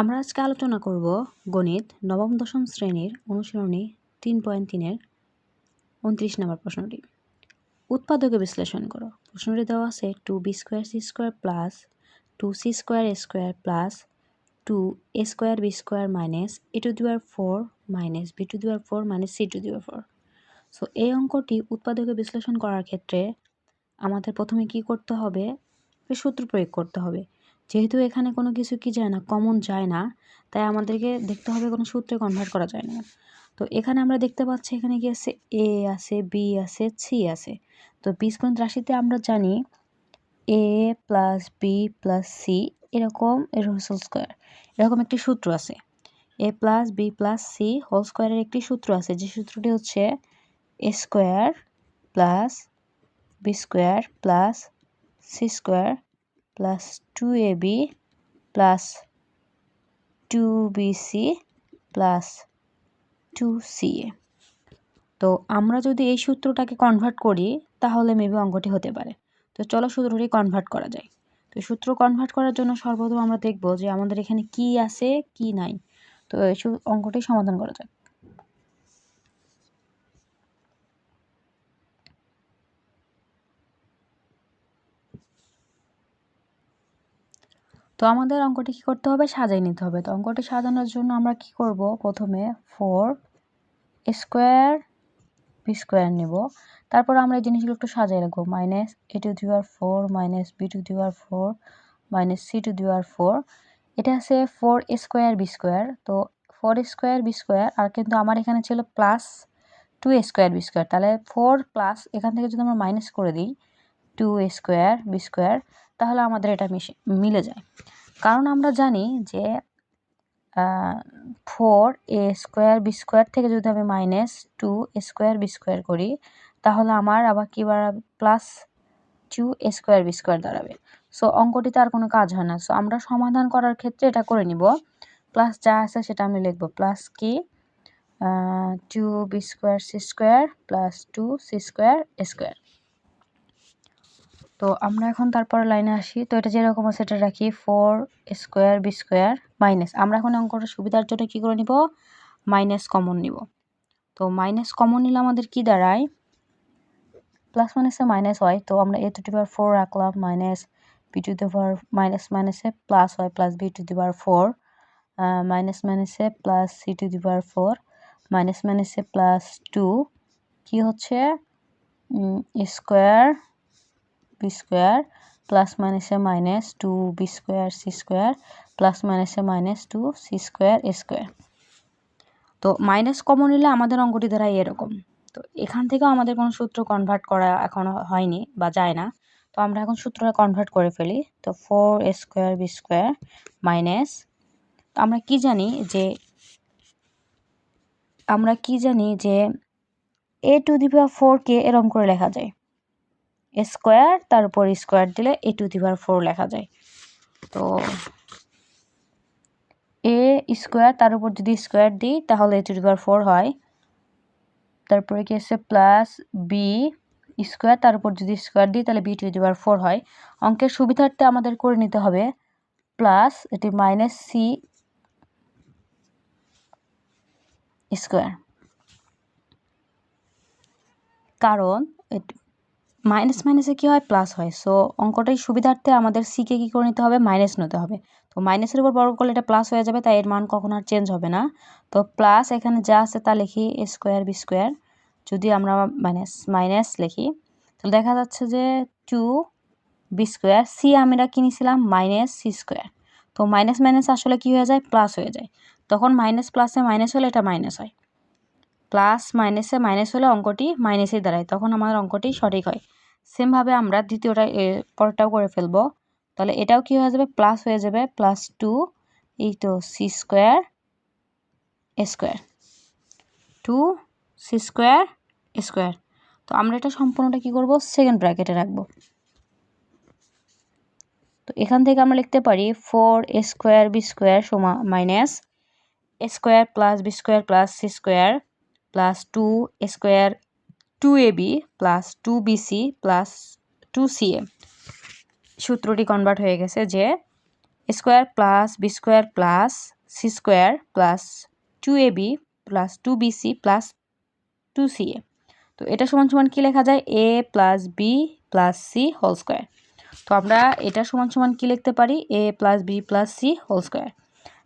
আমরা আজকে আলোচনা করব গণিত নবম দশম শ্রেণীর অনুশীলনী 3.3-এর 29 নম্বর প্রশ্নটি। উৎপাদকে বিশ্লেষণ করো। প্রশ্নটি দেওয়া আছে 2b² plus 2c² plus 2a² minus a⁴ minus b⁴ minus c⁴। So এই অঙ্কটি উৎপাদকে বিশ্লেষণ করার ক্ষেত্রে আমাদের প্রথমে কি করতে হবে? সূত্র প্রয়োগ করতে হবে। যেহেতু এখানে কোনো কিছু কি যায় না, কমন যায় না, তাই আমাদেরকে দেখতে হবে কোনো সূত্রে কনভার্ট করা যায় না। তো এখানে আমরা দেখতে পাচ্ছি এখানে কি আছে, এ আছে, বি আছে, সি আছে। তো বীজগণিত রাশিতে আমরা জানি a plus B plus c এরকম এর হোল স্কোয়ার, এরকম একটি সূত্র আছে। A plus B plus C whole স্কোয়ারের একটি সূত্র আছে, যে সূত্রটি হচ্ছে a square plus B square plus C square plus 2ab plus 2bc plus 2ca। তো আমরা যদি এই সূত্রটাকে কনভার্ট করি তাহলে মেবি অঙ্কটি হতে পারে। তো চলো সূত্রটি কনভার্ট করা যায়। তো সূত্র কনভার্ট করার জন্য সর্বপ্রথম আমরা দেখব যে আমাদের এখানে কি আছে কি নাই। তো এই অঙ্কটি সমাধান করা যায়। তো আমাদের অঙ্কটি কি করতে হবে? সাজিয়ে নিতে হবে। তো অঙ্কটি সাজানোর জন্য আমরা কি করব? প্রথমে 4a² b² নেব। তারপর আমরা এই জিনিসগুলো একটু সাজিয়ে রাখবো। Minus a⁴ minus b⁴ minus c⁴। এটা আছে 4a² b²। তো 4a² b², আর কিন্তু আমার এখানে ছিল প্লাস 2a² b²। তাহলে 4 প্লাস এখান থেকে যদি আমরা মাইনাস করে দিই 2a² b², তাহলে আমাদের এটা মিলে যায়। কারণ আমরা জানি যে 4a² b² থেকে যদি আমি মাইনাস 2a² b² করি তাহলে আমার আবার কি বাড়াবে? প্লাস 2a² b² দাঁড়াবে। সো অঙ্কটিতে আর কোনো কাজ হয় না। সো আমরা সমাধান করার ক্ষেত্রে এটা করে নিব। প্লাস যা আছে সেটা আমি লিখব। প্লাস কি 2b² c² plus 2c² a²। তো আমরা এখন তারপর লাইনে আসি। তো এটা যেরকম আছে এটা রাখি 4a² b² মাইনাস, আমরা এখন অঙ্কটা সুবিধার জন্য কি করে নিব? মাইনাস কমন নিব। তো মাইনাস কমন নিলে আমাদের কি দাঁড়ায়? প্লাস মাইনাসে মাইনাস হয়, তো আমরা a⁴ রাখলাম মাইনাস b⁴ মাইনাস মাইনাসে প্লাস হয় প্লাস b⁴ মাইনাস মাইনাসে প্লাস c⁴ মাইনাস মাইনাসে প্লাস 2 কি হচ্ছে a² b² প্লাস মাইনাসে মাইনাস 2b² c² প্লাস মাইনাসে মাইনাস 2c² a²। তো মাইনাস কমন নিলে আমাদের অঙ্কটি দ্বারা এরকম। তো এখান থেকেও আমাদের কোনো সূত্র কনভার্ট করা এখনো হয়নি বা যায় না। তো আমরা এখন সূত্রটা কনভার্ট করে ফেলি। তো 4a² b² মাইনাস, আমরা কি জানি যে a⁴ কে এরকম করে লেখা যায়, এ স্কোয়ার তার উপর স্কোয়ার দিলে a⁴ লেখা যায়। তো a² তার উপর যদি স্কোয়ার দিই তাহলে a⁴ হয়। তারপরে কি আছে প্লাস b² তার উপর যদি স্কোয়ার দিই তাহলে b⁴ হয়। অঙ্কের সুবিধার্থে আমাদের করে নিতে হবে প্লাস এটি মাইনাস c², কারণ মাইনাস মাইনাসে কি হয়? প্লাস হয়। সো অঙ্কটাই সুবিধার্থে আমাদের সিকে কী করে নিতে হবে? মাইনাস নিতে হবে। তো মাইনাসের উপর বর্গ করলে এটা প্লাস হয়ে যাবে, তাই এর মান কখনো আর চেঞ্জ হবে না। তো প্লাস এখানে যা আছে তা লিখি a² b²। যদি আমরা মাইনাস লিখি তাহলে দেখা যাচ্ছে যে 2b², সি আমরা কি নিয়েছিলাম? Minus c²। তো মাইনাস মাইনাস আসলে কি হয়ে যায়? প্লাস হয়ে যায়। তখন মাইনাস প্লাসে মাইনাস হলে এটা মাইনাস হয়। প্লাস মাইনাসে মাইনাস হলে অঙ্কটি মাইনাসেই দাঁড়ায়, তখন আমাদের অঙ্কটি সঠিক হয়। সেমভাবে আমরা দ্বিতীয়টা পরেরটাও করে ফেলবো। তাহলে এটাও কি হয়ে যাবে? প্লাস হয়ে যাবে, plus 2 c² a², 2c² a²। তো আমরা এটা সম্পূর্ণটা কি করব? সেকেন্ড ব্র্যাকেটে রাখবো। তো এখান থেকে আমরা লিখতে পারি 4a² b² সমান minus a² plus b² plus c² plus 2a² 2ab plus 2bc plus 2ca। সূত্রটি কনভার্ট হয়ে গেছে যে square plus B square plus C square plus 2ab plus 2bc plus 2ca। তো এটা সমান সমান কি লেখা যায়? a plus B plus C whole square. তো আমরা এটা সমান সমান কি লিখতে পারি? a plus B plus C whole square.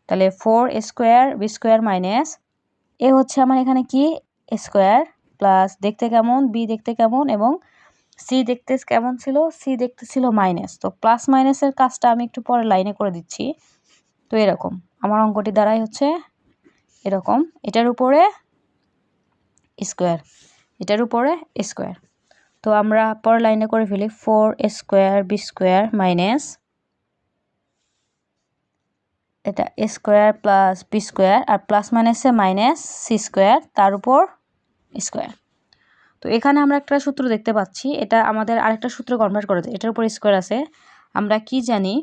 তাহলে 4 স্কোয়ার বি স্কোয়ার মাইনাস এ হচ্ছে আমার এখানে কি স্কোয়ার প্লাস দেখতে কেমন, বি দেখতে কেমন, এবং সি দেখতে কেমন ছিল? সি দেখতে ছিল মাইনাস। তো প্লাস মাইনাসের কাজটা আমি একটু পরে লাইনে করে দিচ্ছি। তো এরকম আমার অঙ্কটি দ্বারাই হচ্ছে এরকম, এটার উপরে স্কোয়ার, এটার উপরে স্কোয়ার। তো আমরা পরের লাইনে করে ফেলি 4 স্কোয়ার বি স্কোয়ার মাইনাস এটা স্কোয়ার প্লাস বি স্কোয়ার আর প্লাস মাইনাসে মাইনাস সি স্কোয়ার তার উপর স্কোয়ার। তো এখানে আমরা একটা সূত্র দেখতে পাচ্ছি, এটা আমাদের আরেকটা সূত্র কনভার্ট করে দেয়। এটার উপর স্কোয়ার আছে, আমরা কি জানি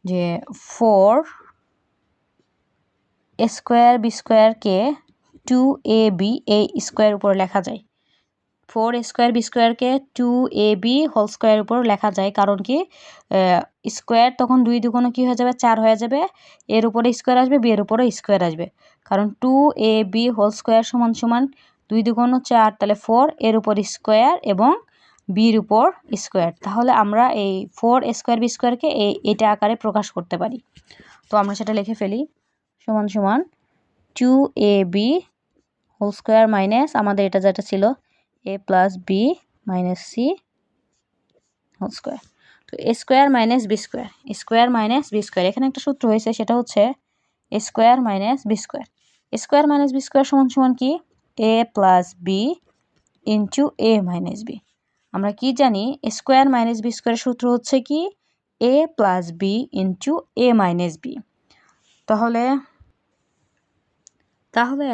যে 4 স্কোয়ার বি স্কোয়ারকে 2ab এই স্কোয়ার উপর লেখা যায়। 4 স্কোয়ার বি স্কোয়ারকে 2ab হোল স্কোয়ার উপর লেখা যায়, কারণ কি স্কোয়ার তখন 2 দুগুণে কী হয়ে যাবে? 4 হয়ে যাবে, এর উপরে স্কোয়ার আসবে, বি এর উপরে স্কোয়ার আসবে, কারণ 2ab হোল স্কোয়ার সমান সমান 2 দুগুণ 4, তাহলে 4 এর উপর স্কোয়ার এবং বির উপর স্কোয়ার। তাহলে আমরা এই 4 স্কোয়ার বি স্কোয়ারকে এটা আকারে প্রকাশ করতে পারি। তো আমরা সেটা লিখে ফেলি সমান সমান 2ab হোল স্কোয়ার মাইনাস আমাদের এটা যেটা ছিল a plus b minus c whole square. তো a square minus b square, square minus b square, এখানে একটা সূত্র হয়েছে, সেটা হচ্ছে square minus b square. Square minus b square সমান সমান কি? A plus b into a minus b. আমরা কি জানি? স্কোয়ার মাইনাস বি স্কোয়ারের সূত্র হচ্ছে কি? A plus b into a minus B. তাহলে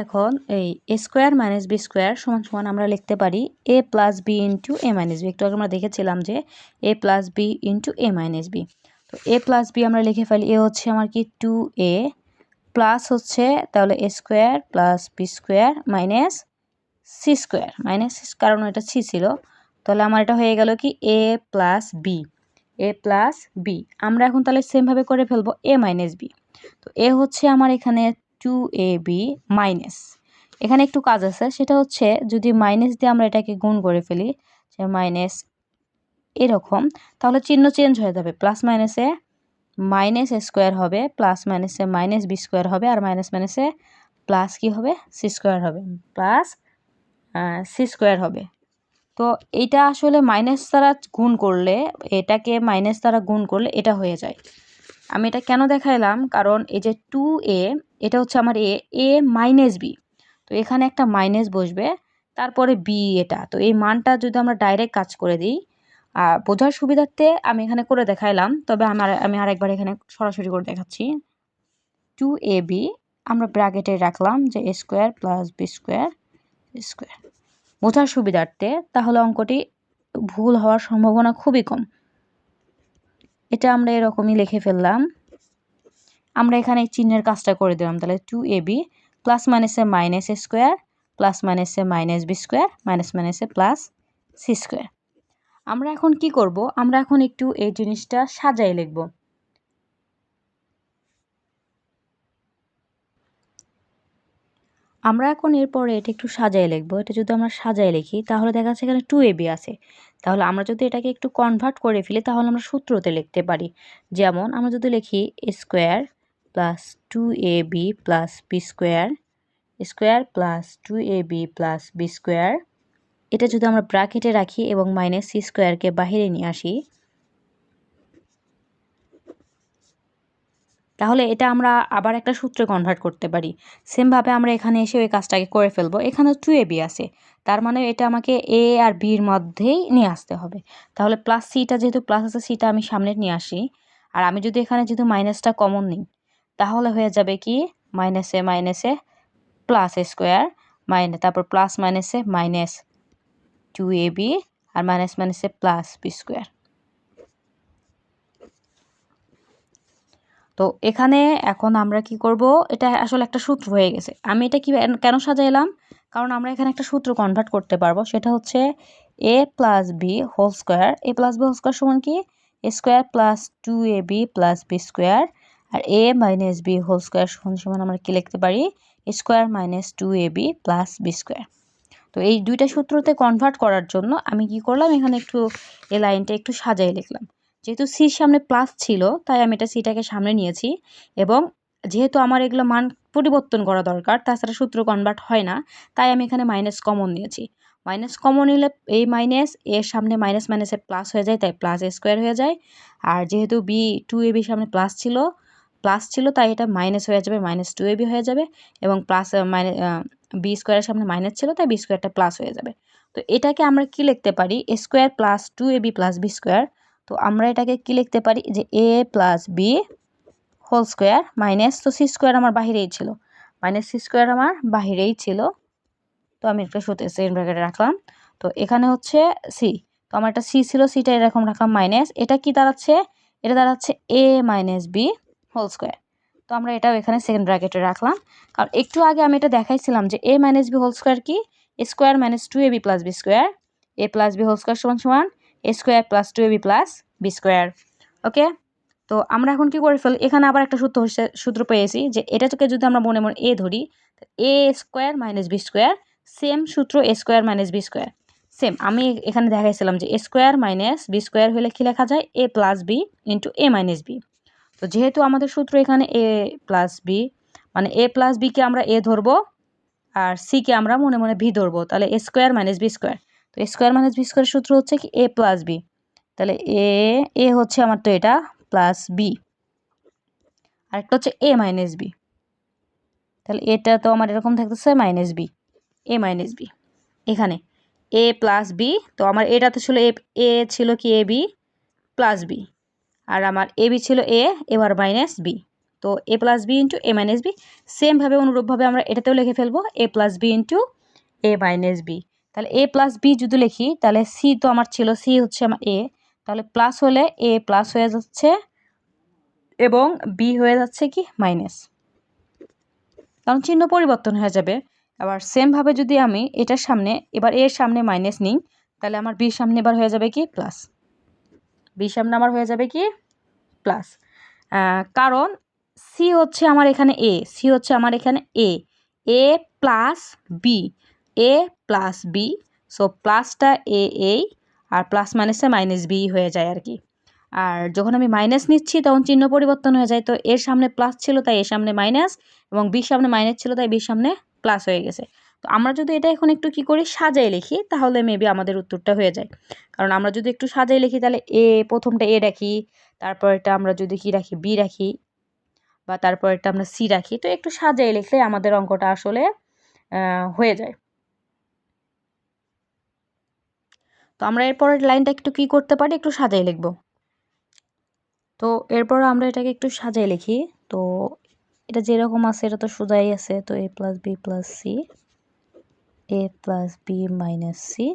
এখন এই স্কোয়ার মাইনাস বি স্কোয়ার সমান সমান আমরা লিখতে পারি এ plus b into a minus B. একটু আগে আমরা দেখেছিলাম যে a plus b into a minus b. তো এ প্লাস বি আমরা লিখে ফেলি, এ হচ্ছে আমার কি 2a প্লাস হচ্ছে তাহলে a square plus B square minus c square, minus কারণ এটা সি ছিল, তাহলে আমার এটা হয়ে গেল কি a plus B, A plus B. আমরা এখন তাহলে সেমভাবে করে ফেলবো এ মাইনাস বি। তো এ হচ্ছে আমার এখানে 2ab মাইনাস, এখানে একটু কাজ আছে, সেটা হচ্ছে যদি মাইনাস দিয়ে আমরা এটাকে গুণ করে ফেলি যে মাইনাস এরকম, তাহলে চিহ্ন চেঞ্জ হয়ে যাবে, প্লাস মাইনাসে মাইনাস স্কোয়ার হবে, প্লাস মাইনাসে মাইনাস বি স্কোয়ার হবে, আর মাইনাস মাইনাসে প্লাস কি হবে? সি স্কোয়ার হবে, প্লাস সি স্কোয়ার হবে। তো এইটা আসলে মাইনাস দ্বারা গুণ করলে, এটাকে মাইনাস দ্বারা গুণ করলে এটা হয়ে যায়। আমি এটা কেন দেখাইলাম? কারণ এই যে 2a এটা হচ্ছে আমার এ মাইনাস বি, তো এখানে একটা মাইনাস বসবে, তারপরে বি এটা, তো এই মানটা যদি আমরা ডাইরেক্ট কাজ করে দিই বোঝার সুবিধার্থে আমি এখানে করে দেখাইলাম, তবে আমি আরেকবার এখানে সরাসরি করে দেখাচ্ছি। 2ab আমরা ব্র্যাকেটে রাখলাম যে a square plus B square square বোঝার সুবিধার্থে, তাহলে অঙ্কটি ভুল হওয়ার সম্ভাবনা খুবই কম। এটা আমরা এরকমই লিখে ফেললাম, আমরা এখানে চিহ্নের কাজটা করে দিলাম, তাহলে 2ab প্লাস মাইনাসে মাইনাস স্কোয়ার প্লাস মাইনাসে মাইনাস বি স্কোয়ার মাইনাস মাইনাসে প্লাস সি স্কোয়ার। আমরা এখন কি করব? আমরা এখন একটু এই জিনিসটা সাজাই লিখব। আমরা এখন এরপরে এটা একটু সাজাই লিখব। এটা যদি আমরা সাজাই লিখি তাহলে দেখা যাচ্ছে এখানে 2ab আছে, তাহলে আমরা যদি এটাকে একটু কনভার্ট করে ফেলি তাহলে আমরা সূত্রতে লিখতে পারি। যেমন আমরা যদি লিখি square plus 2ab plus B square square plus 2ab plus B square, এটা যদি আমরা ব্র্যাকেটে রাখি এবং মাইনাস সি স্কোয়ারকে বাহিরে নিয়ে আসি, তাহলে এটা আমরা আবার একটা সূত্রে কনভার্ট করতে পারি। সেমভাবে আমরা এখানে এসে ওই কাজটাকে করে ফেলবো। এখানে 2ab আছে, তার মানে এটা আমাকে এ আর বির মধ্যেই নিয়ে আসতে হবে। তাহলে প্লাস সিটা যেহেতু প্লাস আছে, সিটা আমি সামনে নিয়ে আসি, আর আমি যদি এখানে যদি মাইনাসটা কমন নিই তাহলে হয়ে যাবে কি মাইনাসে মাইনাসে প্লাস স্কোয়ার মাইনাস, তারপর প্লাস মাইনাসে মাইনাস 2ab আর মাইনাস মাইনাসে প্লাস বি স্কোয়ার। তো এখানে এখন আমরা কি করব? এটা আসলে একটা সূত্র হয়ে গেছে। আমি এটা কি কেন সাজাইলাম? কারণ আমরা এখানে একটা সূত্র কনভার্ট করতে পারবো, সেটা হচ্ছে a plus b whole square, a plus b whole square সমান কি a square plus 2ab plus B square আর a minus b whole square সমান আমরা কি লিখতে পারি square minus 2ab plus B square. তো এই দুইটা সূত্রতে কনভার্ট করার জন্য আমি কি করলাম, এখানে একটু এই লাইনটা একটু সাজাই লিখলাম। যেহেতু সির সামনে প্লাস ছিল তাই আমি এটা সিটাকে সামনে নিয়েছি, এবং যেহেতু আমার এগুলো মান পরিবর্তন করা দরকার, তাছাড়া সূত্র কনভার্ট হয় না, তাই আমি এখানে মাইনাস কমন নিয়েছি। মাইনাস কমন নিলে এই মাইনাস এর সামনে মাইনাস মাইনাসে প্লাস হয়ে যায়, তাই প্লাস এ স্কোয়ার হয়ে যায়। আর যেহেতু বি 2ab সামনে প্লাস ছিল তাই এটা মাইনাস হয়ে যাবে, মাইনাস 2ab হয়ে যাবে, এবং প্লাস বি স্কোয়ারের সামনে মাইনাস ছিল তাই বি স্কোয়ারটা প্লাস হয়ে যাবে। তো এটাকে আমরা কি লিখতে পারি, a square plus 2ab plus B square. তো আমরা এটাকে কি লিখতে পারি যে a plus b whole square minus, তো সি স্কোয়ার আমার বাহিরেই ছিল, মাইনাস সি স্কোয়ার আমার বাহিরেই ছিল, তো আমি একটা সেকেন্ড ব্র্যাকেটে রাখলাম। তো এখানে হচ্ছে সি, তো আমার একটা সি ছিল, সিটা এরকম রাখলাম মাইনাস, এটা কি দাঁড়াচ্ছে, এটা দাঁড়াচ্ছে এ মাইনাস বি হোল স্কোয়ার। তো আমরা এটাও এখানে সেকেন্ড ব্র্যাকেটে রাখলাম, কারণ একটু আগে আমি এটা দেখাইছিলাম যে a minus b whole square কি, a square minus 2ab plus B square, a plus b whole square সমান সমান a square plus 2ab plus B square. Okay, তো আমরা এখন কি করে ফেলি, এখানে আবার একটা সূত্র পেয়েছি যে এটাকে যদি আমরা মনে মনে এ ধরি, a square minus b square, same সূত্র a square minus b square, same আমি এখানে দেখাইছিলাম যে a square minus b square হলে কি লেখা যায় a plus b into a minus b. তো যেহেতু আমাদের সূত্র এখানে এ প্লাস বি, মানে এ প্লাস বিকে আমরা এ ধরবো আর সিকে আমরা মনে মনে ভি ধরবো, তাহলে a square minus b square. তো এ স্কোয়ার মাইনাস বি স্কোয়ারের সূত্র হচ্ছে কি এ প্লাস বি, তাহলে এ হচ্ছে আমার তো এটা প্লাস বি, আরেকটা হচ্ছে এ মাইনাস বি, তাহলে এটা তো আমার এরকম থাকতেছে মাইনাস বি, এ মাইনাস বি, এখানে এ প্লাস বি, তো আমার এটা তো ছিল এ ছিল কি এ বি প্লাস বি, আর আমার এ বি ছিল এ, এবার মাইনাস বি, তো এ plus b into a minus B. সেমভাবে অনুরূপভাবে আমরা এটাতেও লিখে ফেলবো এ plus b into a minus B. তাহলে এ প্লাস বি যদি লিখি, তাহলে সি তো আমার ছিল, সি হচ্ছে আমার এ, তাহলে প্লাস হলে এ প্লাস হয়ে যাচ্ছে এবং বি হয়ে যাচ্ছে কি মাইনাস, কারণ চিহ্ন পরিবর্তন হয়ে যাবে। আবার সেমভাবে যদি আমি এটার সামনে এবার এর সামনে মাইনাস নিই, তাহলে আমার বির সামনে এবার হয়ে যাবে কি প্লাস, বির সামনে আমার হয়ে যাবে কি প্লাস, কারণ সি হচ্ছে আমার এখানে এ, সি হচ্ছে আমার এখানে এ প্লাস বি, এ প্লাস বি, সো প্লাসটা এই আর প্লাস মাইনাসে মাইনাস বি হয়ে যায় আর কি। আর যখন আমি মাইনাস নিচ্ছি তখন চিহ্ন পরিবর্তন হয়ে যায়, তো এর সামনে প্লাস ছিল তাই এর সামনে মাইনাস, এবং বির সামনে মাইনাস ছিল তাই বির সামনে প্লাস হয়ে গেছে। তো আমরা যদি এটা এখন একটু কি করি সাজাই লিখি, তাহলে মেবি আমাদের উত্তরটা হয়ে যায়। কারণ আমরা যদি একটু সাজাই লিখি, তাহলে প্রথমটা এ রাখি, তারপর এটা আমরা যদি কি রাখি বি রাখি, বা তারপর এটা আমরা সি রাখি, তো একটু সাজাই লিখলে আমাদের অঙ্কটা আসলে হয়ে যায়। তো আমরা এরপরের লাইনটা একটু কি করতে পারি, একটু সাজাই লিখব। তো এরপর আমরা এটাকে একটু সাজাই লিখি। তো এটা যেরকম আছে এটা তো সোজাই আছে, তো এ প্লাস বি প্লাস সি, এ প্লাস বি মাইনাস সি,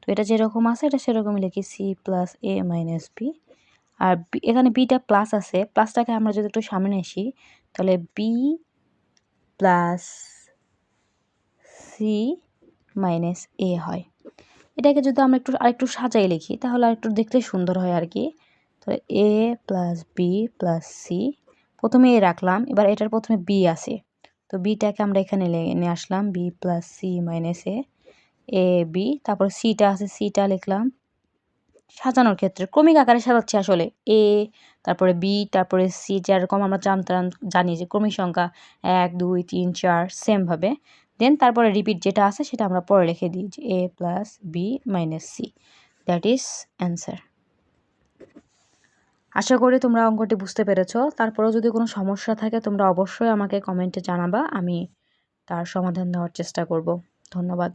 তো এটা যেরকম আছে এটা সেরকমই লিখি সি প্লাস এ মাইনাস বি। আর এখানে বিটা প্লাস আছে, প্লাসটাকে আমরা যদি একটু সামনে আসি, তাহলে বি প্লাস সি মাইনাস এ হয়। এটাকে যদি আমরা আরেকটু সাজাই লিখি, তাহলে আরেকটু দেখতে সুন্দর হয় আর কি। তো এ প্লাস বি প্লাস সি, প্রথমে এ রাখলাম, এবার এটার প্রথমে বি আছে, তো বিটাকে আমরা এখানে নিয়ে আসলাম B plus C minus A B, তারপর সিটা আছে, সিটা লিখলাম। সাজানোর ক্ষেত্রে ক্রমিক আকারে সাজাচ্ছি আসলে, এ তারপরে বি তারপরে সি, যেরকম আমরা জানি যে ক্রমিক সংখ্যা 1 2 3 4 সেমভাবে, দেন তারপরে রিপিট যেটা আছে সেটা আমরা পরে লিখে দিই যে a plus b minus c, that is answer. আশা করি তোমরা অঙ্কটি বুঝতে পেরেছো। তারপরেও যদি কোনো সমস্যা থাকে তোমরা অবশ্যই আমাকে কমেন্টে জানাবা, আমি তার সমাধান দেওয়ার চেষ্টা করব। ধন্যবাদ।